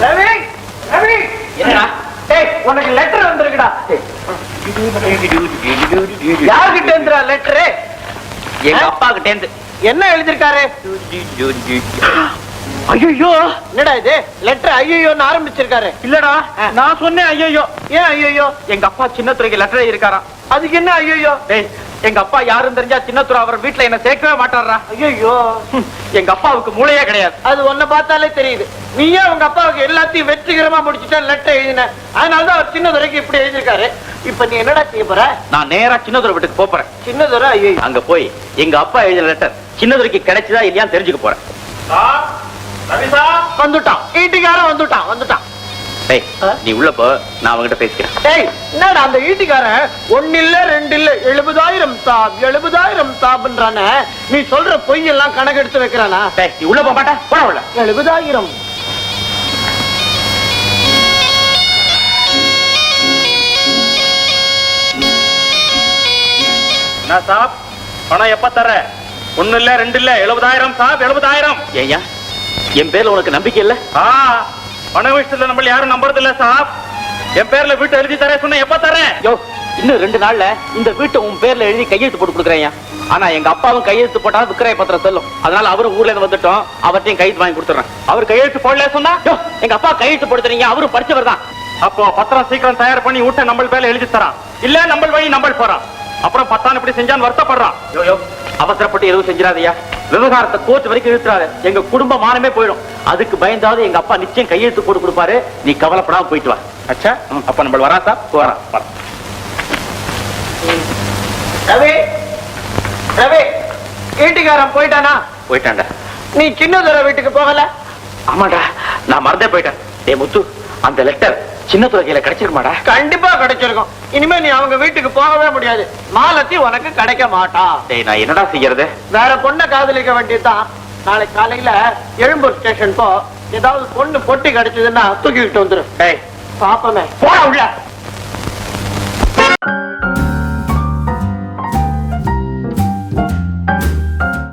ரவி ரவி என்னடா? டேய் உனக்கு லெட்டர் வந்திருக்குடா. யார்கிட்ட இருந்துடா லெட்டரு? எங்க அப்பா கிட்ட இருந்து. என்ன எழுதிருக்காரு? ஐயோ என்னடா இது லெட்டர் ஐயோன்னு ஆரம்பிச்சிருக்காரு. இல்லடா நான் சொன்னேன் ஐயோ. ஏன் ஐயோ? எங்க அப்பா சின்னத்துறைக்கு லெட்டர் எழுதிருக்காராம். அதுக்கு என்ன ஐயோ? டேய் எங்க அப்பா யாரும் தெரிஞ்சா சின்னத்துறை அவர் வீட்டுல என்ன சேர்க்கவே மாட்டாரா. ஐயோ எங்க அப்பாவுக்கு மூளையே கிடையாது. அது உன்னை பார்த்தாலே தெரியுது. நீயே உங்க அப்பாவுக்கு எல்லாத்தையும் வெற்றிகரமா முடிச்சுட்டா லெட்டர் எழுதின. அதனாலதான் அவர் சின்னதுரைக்கு இப்படி எழுதிருக்காரு. இப்ப நீ என்னடா செய்ய போற? நான் நேரா சின்னதுரை வீட்டுக்கு போறேன். சின்னதுரை ஐயோ அங்க போய் எங்க அப்பா எழுதின லெட்டர் சின்னதுரைக்கு கிடைச்சதா இல்லையான்னு தெரிஞ்சுக்க போறேன். வந்துட்டான் ஈட்டிக்காரன் வந்துட்டான். டேய் நீ உள்ள போ, நான் அவங்கிட்ட பேசிக்கிறேன். டேய் என்னடா அந்த ஈட்டிக்காரன் 1 இல்ல 2 இல்ல 70,000 சாப் 70,000 சாப்ன்றானே. நீ சொல்ற பொய் எல்லாம் கணக்கெடுத்து வைக்கிறானா? டேய் நீ உள்ள போக மாட்டா? போடா உள்ள. 70,000 என்ன சாப் பணம் எப்ப தர? 1 இல்ல 2 இல்ல 70,000 சாப் 70,000. ஏய்யா என் பேர்ல உனக்கு நம்பிக்கை இல்ல? பண விஷயத்துல நம்ம யாரும் நம்புறது இல்ல சாப். என் பேர்ல வீட்டை எழுதி தர சொன்ன எப்ப தரேன்? யோ இன்னும் 2 நாள்ல இந்த வீட்டை உன் பேர்ல எழுதி கையெழுத்து போட்டு கொடுக்குறேன். ஆனா எங்க அப்பாவும் கையெழுத்து போட்டா விக்கிரய பத்திரம் செல்லும். அதனால அவரும் ஊர்ல இருந்து வந்துட்டோம், அவர்த்தையும் கையெழுத்து வாங்கி கொடுத்துறேன். அவர் கையெழுத்து போடல சொன்னா எங்க அப்பா கையெழுத்து போடுறீங்க, அவரும் படிச்சவர் தான். அப்போ பத்திரம் சீக்கிரம் தயார் பண்ணி வீட்டை நம்ம பேர்ல எழுதி தரான். இல்ல நம்ம வழி நம்ம போறான். அப்புறம் பத்தான் இப்படி செஞ்சான்னு வருத்தப்படுறான். அவசரப்பட்டு எதுவும் செஞ்சிடாதயா. விவகாரத்தை கோர்ட் வரைக்கும் இழுத்துறாரு. எங்க குடும்ப மானமே போயிடும். அதுக்கு பயந்தாவது எங்க அப்பா நிச்சயம் கையெழுத்து போட்டு கொடுப்பாரு. நீ கவலைப்படாம போயிட்டு வா. அச்சா அப்ப நம்ம வரா சார் போறான். ரவி ரவி ஈட்டிக்காரன் போயிட்டானா? போயிட்டான்டா. நீ சின்னதுரை வீட்டுக்கு போகல? ஆமாடா நான் மறந்தே போயிட்டேன். டே முத்து அந்த லெட்டர் சின்னத்துறை கையில கிடைச்சிருமாடா? கண்டிப்பா கிடைச்சிருக்கும். இனிமே நீ அவங்க வீட்டுக்கு போகவே முடியாது. மாலத்தி உனக்கு கிடைக்க மாட்டா. டேய் நான் என்னடா செய்யறது? வேற பொண்ணை காதலிக்க வேண்டியதுதான். நாளைக்கு காலையில எழும்பூர் ஸ்டேஷன் போ. ஏதாவது பொண்ணு பொட்டி கிடைச்சதுன்னா தூக்கிட்டு வந்துரு. டேய் பாப்பமே போடா உள்ள.